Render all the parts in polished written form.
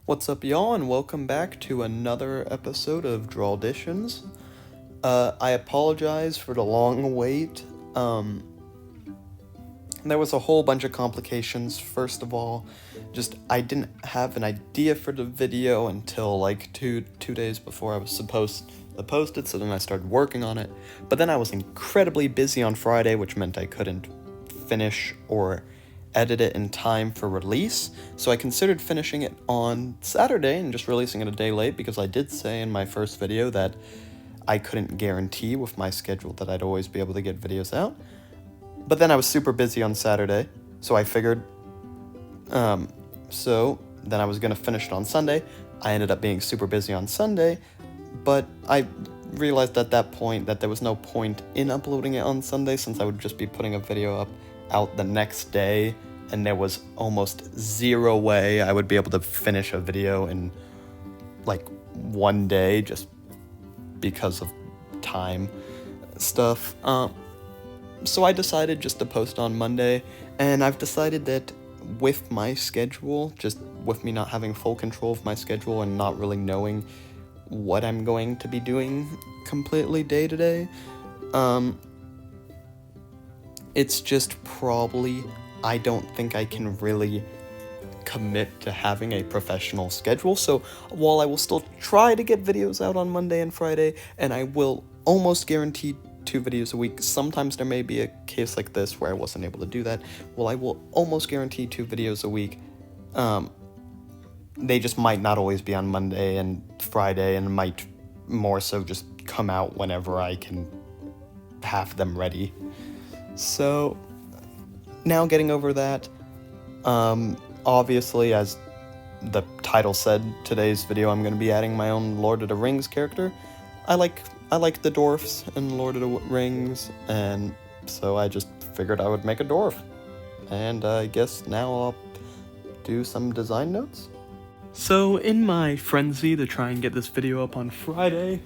What's up, y'all, and welcome back to another episode of Drawditions. I apologize for the long wait. There was a whole bunch of complications. First of all, I didn't have an idea for the video until like two days before I was supposed to post it, so then I started working on it. But then I was incredibly busy on Friday, which meant I couldn't finish or edit it in time for release, so I considered finishing it on Saturday and just releasing it a day late, because I did say in my first video that I couldn't guarantee with my schedule that I'd always be able to get videos out. But then I was super busy on Saturday, so I figured, so then I was going to finish it on Sunday. I ended up being super busy on Sunday, but I realized at that point that there was no point in uploading it on Sunday, since I would just be putting a video out the next day, and there was almost zero way I would be able to finish a video in like one day just because of time stuff. So I decided just to post on Monday, and I've decided that with my schedule, just with me not having full control of my schedule and not really knowing what I'm going to be doing completely day to day, it's just probably, I don't think I can really commit to having a professional schedule. So while I will still try to get videos out on Monday and Friday, and I will almost guarantee 2 videos a week, sometimes there may be a case like this where I wasn't able to do that. Well, I will almost guarantee 2 videos a week. They just might not always be on Monday and Friday, and might more so just come out whenever I can have them ready. So, now getting over that, obviously, as the title said, today's video I'm going to be adding my own Lord of the Rings character. I like the dwarfs in Lord of the Rings, and so I just figured I would make a dwarf. And I guess now I'll do some design notes. So, in my frenzy to try and get this video up on Friday,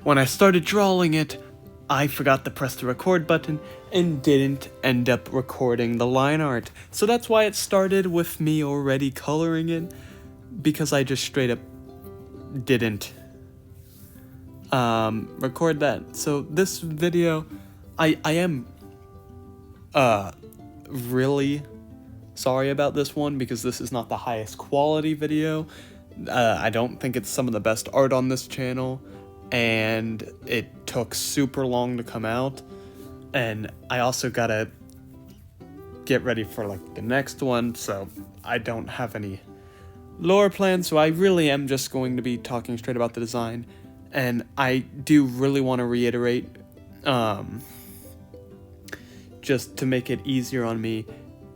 when I started drawing it, I forgot to press the record button and didn't end up recording the line art. So that's why it started with me already coloring it, because I just straight up didn't record that. So this video, I am really sorry about this one, because this is not the highest quality video. I don't think it's some of the best art on this channel, and it took super long to come out, and I also gotta get ready for like the next one, so I don't have any lore plans, so I really am just going to be talking straight about the design. And I do really want to reiterate, just to make it easier on me,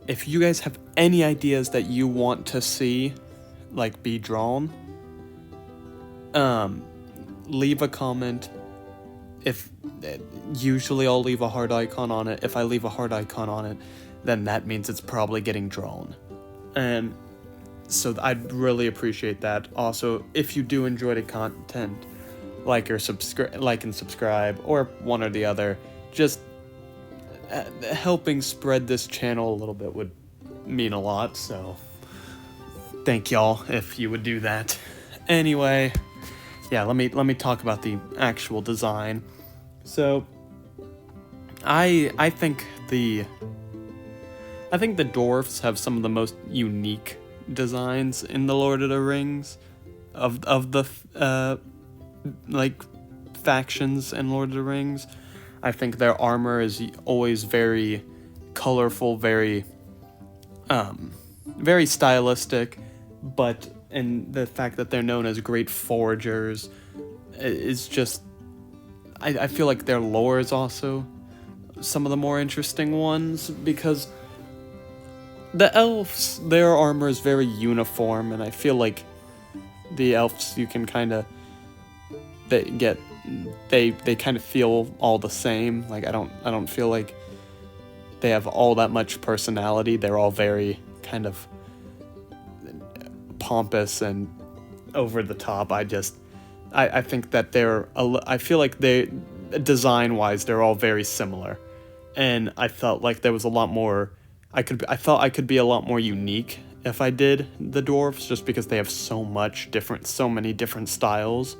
if you guys have any ideas that you want to see like be drawn, leave a comment. Usually I'll leave a heart icon on it. If I leave a heart icon on it, then that means it's probably getting drawn. And so I'd really appreciate that. Also, if you do enjoy the content, like and subscribe, or one or the other, just helping spread this channel a little bit would mean a lot. So thank y'all if you would do that. Anyway, yeah, let me talk about the actual design. So, I think the dwarfs have some of the most unique designs in the Lord of the Rings, of the like factions in Lord of the Rings. I think their armor is always very colorful, very stylistic, but and the fact that they're known as great foragers is just, I feel like their lore is also some of the more interesting ones, because the elves, their armor is very uniform, and I feel like the elves, you can kind of, they kind of feel all the same. Like I don't feel like they have all that much personality. They're all very kind of pompous and over the top. I think that I feel like they, design wise, they're all very similar, and I felt like there was a lot more I felt I could be a lot more unique if I did the dwarves, just because they have so many different styles,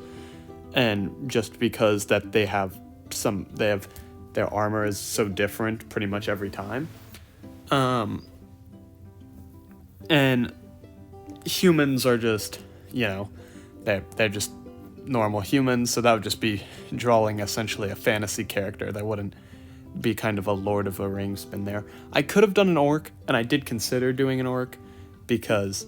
and just because that they have their armor is so different pretty much every time. And humans are just, they're just normal humans, so that would just be drawing essentially a fantasy character. That wouldn't be kind of a Lord of the Rings spin there. I could have done an orc, and I did consider doing an orc, because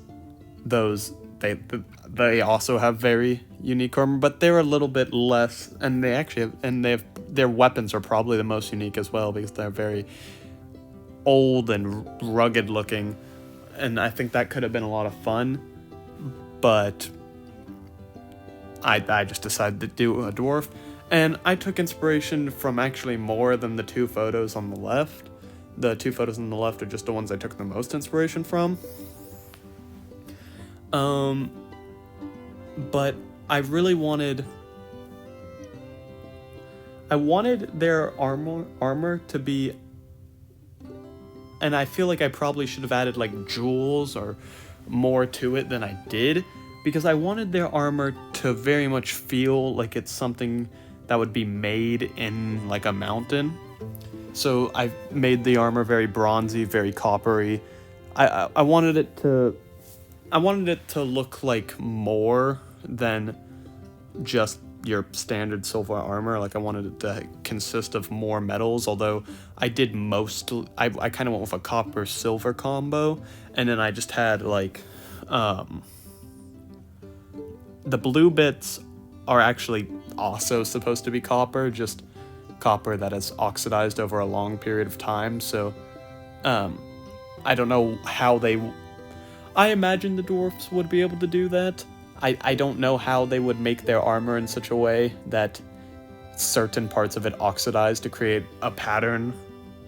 they also have very unique armor, but they're a little bit less, and their weapons are probably the most unique as well, because they're very old and rugged looking, and I think that could have been a lot of fun, but I just decided to do a dwarf, and I took inspiration from actually more than the two photos on the left. The two photos on the left are just the ones I took the most inspiration from. But I really wanted their armor to be, and I feel like I probably should have added like jewels or more to it than I did, because I wanted their armor to very much feel like it's something that would be made in like a mountain. So I made the armor very bronzy, very coppery. I wanted it to look like more than just your standard silver armor. Like, I wanted it to consist of more metals, although I kind of went with a copper silver combo, and then I just had like the blue bits are actually also supposed to be copper, just copper that has oxidized over a long period of time. So I don't know how I imagine the dwarfs would be able to do that. I don't know how they would make their armor in such a way that certain parts of it oxidize to create a pattern,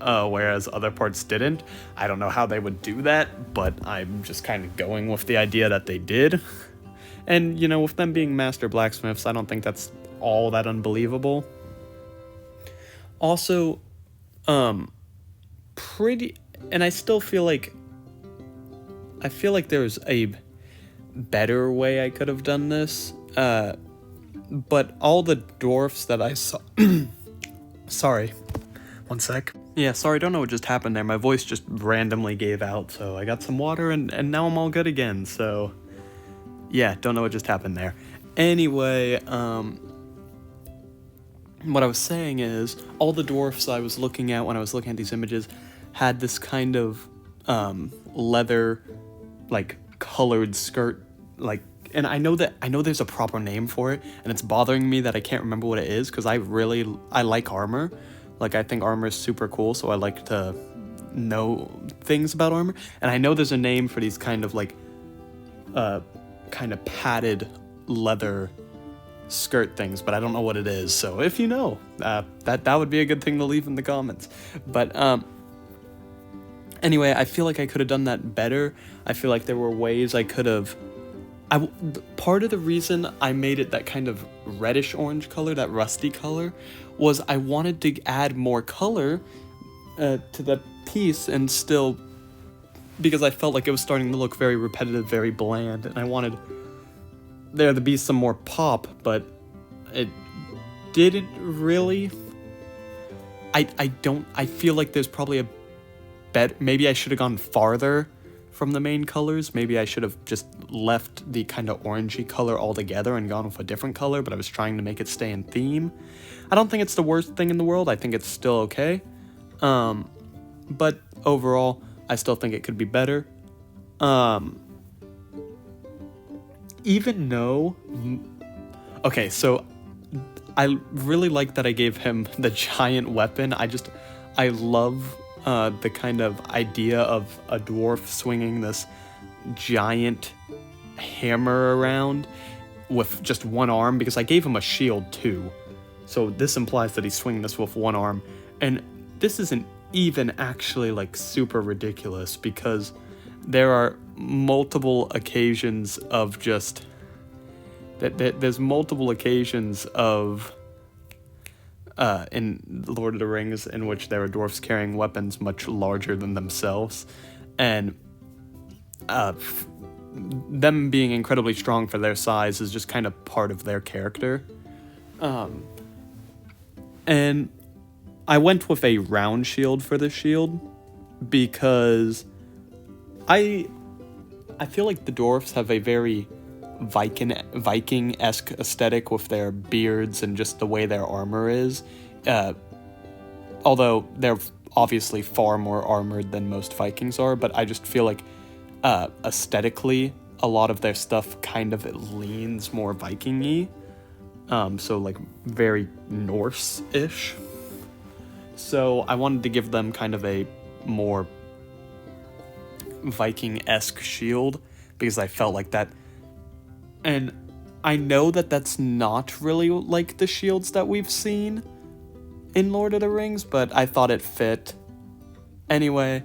whereas other parts didn't. I don't know how they would do that, but I'm just kind of going with the idea that they did. And, with them being master blacksmiths, I don't think that's all that unbelievable. Also, and I still feel like there's a better way I could have done this, but all the dwarfs that I saw... Sorry, one sec. Yeah, sorry, don't know what just happened there. My voice just randomly gave out, so I got some water, and now I'm all good again, so... Yeah, don't know what just happened there. Anyway, what I was saying is, all the dwarfs I was looking at when I was looking at these images had this kind of leather, like, colored skirt, like, and I know there's a proper name for it, and it's bothering me that I can't remember what it is, because I like armor. Like, I think armor is super cool, so I like to know things about armor, and I know there's a name for these kind of, like, kind of padded leather skirt things, but I don't know what it is. So if you know, that would be a good thing to leave in the comments. But anyway, I feel like I could have done that better. I feel like there were ways I could have... part of the reason I made it that kind of reddish orange color, that rusty color, was I wanted to add more color to the piece, and still, because I felt like it was starting to look very repetitive, very bland, and I wanted there to be some more pop, but it didn't really. I feel like there's probably a maybe I should have gone farther from the main colors. Maybe I should have just left the kind of orangey color altogether and gone with a different color, but I was trying to make it stay in theme. I don't think it's the worst thing in the world. I think it's still okay. But overall, I still think it could be better. Even though... Okay, so I really like that I gave him the giant weapon. I love the kind of idea of a dwarf swinging this giant hammer around with just one arm, because I gave him a shield too. So this implies that he's swinging this with one arm. And this isn't even actually like super ridiculous, because there are multiple occasions of just... There's multiple occasions of... in Lord of the Rings in which there are dwarfs carrying weapons much larger than themselves. And them being incredibly strong for their size is just kind of part of their character. And I went with a round shield for the shield because I feel like the dwarves have a very Viking-esque aesthetic with their beards and just the way their armor is. Although they're obviously far more armored than most Vikings are, but I just feel like aesthetically, a lot of their stuff kind of leans more Viking-y. So like very Norse-ish. So I wanted to give them kind of a more Viking-esque shield because I felt like that. And I know that that's not really like the shields that we've seen in Lord of the Rings, but I thought it fit. Anyway,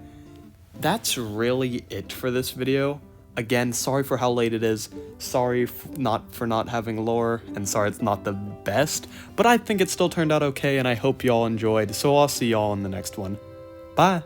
that's really it for this video. Again, sorry for how late it is, sorry for not having lore, and sorry it's not the best, but I think it still turned out okay, and I hope y'all enjoyed, so I'll see y'all in the next one. Bye!